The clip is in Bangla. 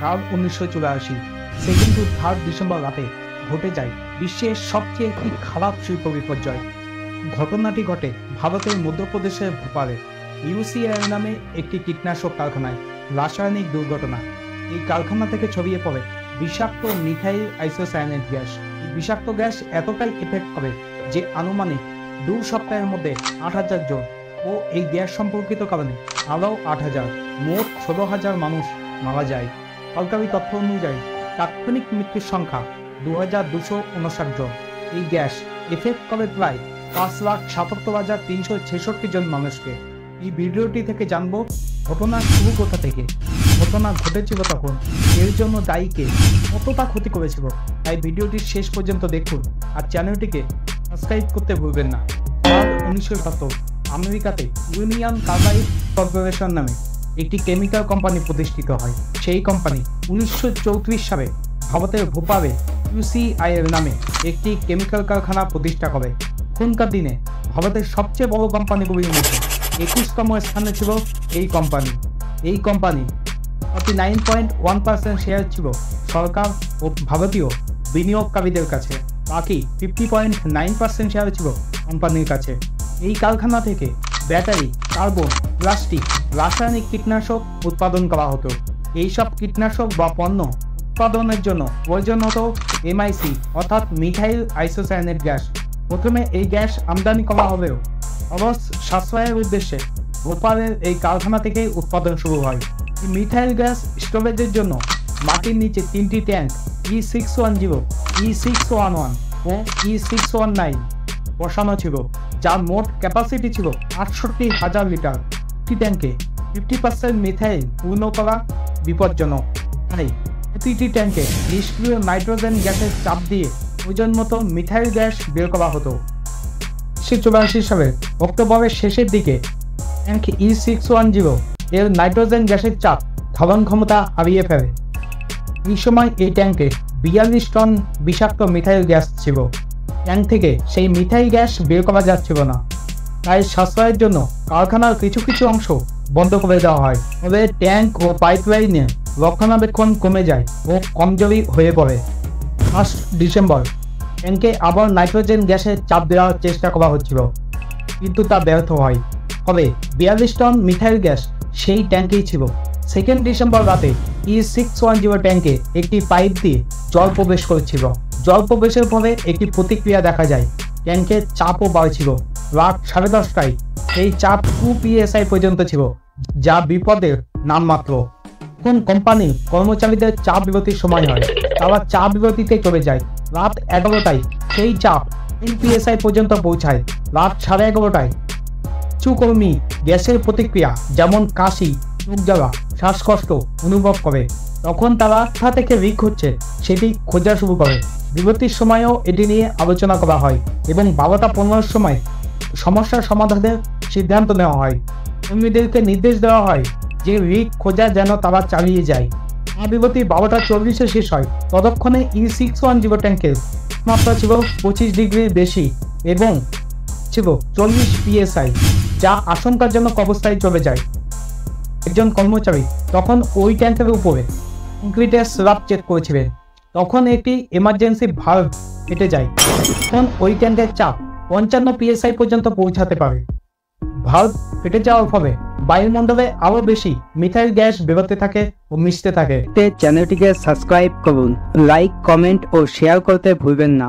সাল 1984 সে কিন্তু 3 ডিসেম্বর রাতে ঘটে যায় বিশ্বের সবচেয়ে একটি খারাপ শিল্প বিপর্যয়। ঘটনাটি ঘটে ভারতের মধ্যপ্রদেশের ভোপালে ইউসিএল নামে একটি কীটনাশক কারখানায় রাসায়নিক দুর্ঘটনা। এই কারখানা থেকে ছড়িয়ে পড়ে বিষাক্ত মিথাইল আইসোসায়ানেট গ্যাস। এই বিষাক্ত গ্যাস এতটাই এফেক্ট করে যে আনুমানিক 2 সপ্তাহের মধ্যে 8,000 জন ও এই গ্যাস সম্পর্কিত কারণে আরও 8,000, মোট 16,000 মানুষ মারা যায়। সরকারি তথ্য অনুযায়ী তাৎক্ষণিক মৃত্যুর সংখ্যা 2,259 জন। এই গ্যাস এফেক্ট করে প্রায় 5,77,366 জন মানুষকে। এই ভিডিওটি থেকে জানবো ঘটনার শুরু কোথা থেকে, ঘটনা ঘটেছিল তখন, এর জন্য দায়ীকে, কতটা ক্ষতি করেছিল। তাই ভিডিওটি শেষ পর্যন্ত দেখুন আর চ্যানেলটিকে সাবস্ক্রাইব করতে ভুলবেন না। 1970 আমেরিকাতে ইউনিয়ন কার্বাইড কর্পোরেশন নামে একটি কেমিক্যাল কোম্পানি প্রতিষ্ঠিত হয়। সেই কোম্পানি 1934 সালে ভারতের ভোপালে ইউসিআইএল নামে একটি কেমিক্যাল কারখানা প্রতিষ্ঠা করে। তখনকার দিনে ভারতের সবচেয়ে বড় কোম্পানিগুলির মধ্যে 21তম স্থানে ছিল এই কোম্পানি। এই কোম্পানি 49.1% শেয়ার ছিল সরকার ও ভারতীয় বিনিয়োগকারীদের কাছে, বাকি 50.9% শেয়ার ছিল কোম্পানির কাছে। এই কারখানা থেকে ব্যাটারি, কার্বন, প্লাস্টিক, রাসায়নিক কীটনাশক উৎপাদন করা হতো। এইসব কীটনাশক বা পণ্য উৎপাদনের জন্য প্রয়োজন হতো এমআইসি অর্থাৎ মিথাইল আইসোসায়ানেট গ্যাস। প্রথমে এই গ্যাস আমদানি করা হলেও খরচ সাশ্রয়ের উদ্দেশ্যে ভোপালের এই কারখানা থেকে উৎপাদন শুরু হয়। এই মিথাইল গ্যাস স্টোরেজের জন্য মাটির নিচে 3টি ট্যাঙ্ক E610, E611 ও E619 বসানো ছিল, যার মোট ক্যাপাসিটি ছিল 68,000 লিটার। একটি ট্যাঙ্কে 50% মিথাইল পূর্ণ করা বিপজ্জনক, তাই প্রতিটি ট্যাঙ্কে নিষ্ক্রিয় নাইট্রোজেন গ্যাসের চাপ দিয়ে ওজন মতো মিথাইল গ্যাস বের করা হতো। 1984 সালের অক্টোবরের শেষের দিকে ট্যাঙ্ক E610 এর নাইট্রোজেন গ্যাসের চাপ ধারণ ক্ষমতা হারিয়ে ফেলে। এই সময় এই ট্যাঙ্কে 42 টন বিষাক্ত মিথাইল গ্যাস ছিল। ট্যাঙ্ক থেকে সেই মিথাইল গ্যাস বের করা যাচ্ছিল না, তাই সাশ্রয়ের জন্য কারখানার কিছু কিছু অংশ বন্ধ করে দেওয়া হয়। তবে ট্যাঙ্ক ও পাইপলাইনে রক্ষণাবেক্ষণ কমে যায় ও কমজোরি হয়ে পড়ে। 1 ডিসেম্বর ট্যাঙ্কে আবার নাইট্রোজেন গ্যাসের চাপ দেওয়ার চেষ্টা করা হচ্ছিল, কিন্তু তা ব্যর্থ হয়। তবে 42 টন মিথাইল গ্যাস সেই ট্যাঙ্কেই ছিল। 2 ডিসেম্বর রাতে E610 ট্যাঙ্কে একটি পাইপ দিয়ে জল প্রবেশ করেছিল। জল প্রবেশের ফলে একটি প্রতিক্রিয়া দেখা যায়, ট্যাঙ্কের চাপও বাড়ছিল। রাত 10:30টায় এই চাপ 2 PSI পর্যন্ত ছিল, যা বিপদের নামমাত্র। এখন কোম্পানির কর্মচারীদের চা বিরতির সময় হয়, তারা চা বিরতিতে চলে যায়। রাত 11টায় সেই চাপ 3 PSI পর্যন্ত পৌঁছায়। রাত 11:30টায় কিছু কর্মী গ্যাসের প্রতিক্রিয়া যেমন কাশি, চোখ জ্বালা, শ্বাসকষ্ট অনুভব করে। তখন তারা কোথা থেকে লিক হচ্ছে সেটি খোঁজা শুরু করে। বিরতির সময়ও এটি নিয়ে আলোচনা করা হয় এবং 12টা 15-এর সময় সমস্যার সমাধানের সিদ্ধান্ত নেওয়া হয়। কর্মীদেরকে নির্দেশ দেওয়া হয় যে লিক খোঁজা যেন তারা চালিয়ে যায়। বিরতি 12টা 40-এ শেষ হয়। ততক্ষণে E610 ট্যাঙ্কের তাপমাত্রা ছিল 25 ডিগ্রির বেশি এবং ছিল 40 PSI, যা আশঙ্কাজনক অবস্থায় চলে যায়। একজন কর্মচারী তখন ওই ট্যাঙ্কের উপরে কংক্রিটের স্ল্যাব চেক করছিলেন। তখন একটি এমার্জেন্সি ভালভ ফেটে যায়। তখন ওই ট্যাঙ্কের চাপ 55 PSI পর্যন্ত পৌঁছাতে পারে। ভালভ ফেটে যাওয়ার ফলে বায়ুমণ্ডলে আরও বেশি মিথাইল গ্যাস বেরোতে থাকে ও মিশতে থাকে। চ্যানেলটিকে সাবস্ক্রাইব করুন, লাইক, কমেন্ট ও শেয়ার করতে ভুলবেন না।